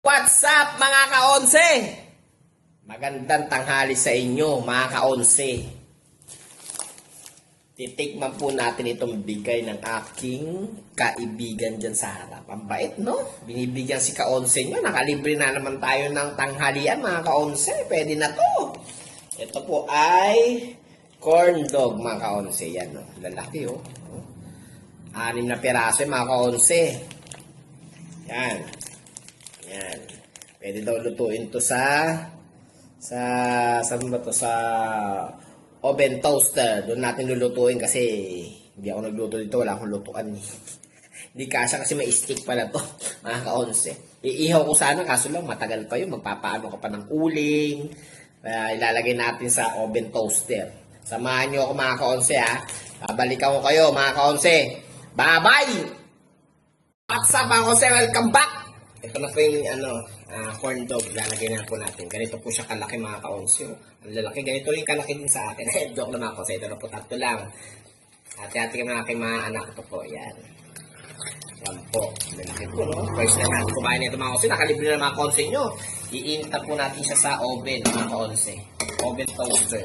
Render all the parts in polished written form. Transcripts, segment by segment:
What's up mga ka-onse? Magandang tanghali sa inyo mga ka-onse. Titikman po natin itong bigay ng aking kaibigan dyan sa harap. Ang bait, no? Binibigyan si ka-onse nyo. Nakalibre na naman tayo ng tanghalian mga ka-onse. Pwede na to. Ito po ay corn dog mga ka-onse. Yan, no? Lalaki, oh. 6 na piraso mga ka-onse. Yan. Yan. Pwede daw lutuin to saan ba to? Sa oven toaster. Doon natin lulutuin kasi hindi ako nagluto dito. Wala akong lutuan. Hindi kasya kasi may stick pala to. Mga ka-onse. Iihaw ko sana kaso lang matagal pa yun. Magpapaano ka pa ng uling. Ilalagay natin sa oven toaster. Samahan nyo ako mga ka-onse ha. Babalikan ko kayo mga ka-onse. Bye-bye! What's up mga ka-onse? Welcome back! Ito na po yung corn dog. Lalagay na po natin. Ganito po siya kalaki mga ka-onse. Ang lalaki. Ganito rin kalaki din sa akin. Joke na mga ka-onse. Ito na po, tatlo lang. Hati-hati ka mga aking mga anak. Ito po. Yan. Yan po. Lalaki po, no? First na natin kumain nito mga ka-onse. Nakalibre na mga ka-onse nyo. Iinta po natin siya sa oven mga ka-onse. Oven toaster.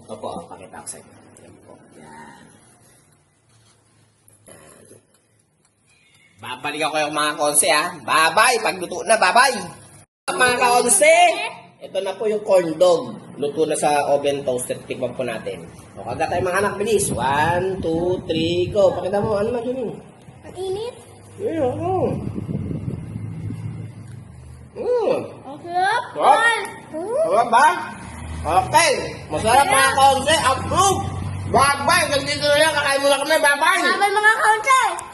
Ito po. Pakita ko sa inyo. Yan po. Yan. Babalik ako yung mga ka-onse ha. Bye-bye. Pagluto na, bye-bye. Mga ka-onse, ito na po yung corn dog. Luto na sa oven toaster. Tikman po natin. O, kaga tayo mga anak. Bilis. 1, 2, 3, go. Pakita mo. Ano man yun? Ang init. Yeah, oo. Ang sarap. Sarap ba? Okay. Masarap mga ka-onse. Approve. Bye-bye. Nandito na yan. Kakain mo na kami. Bye-bye. Sabay mga kaunti.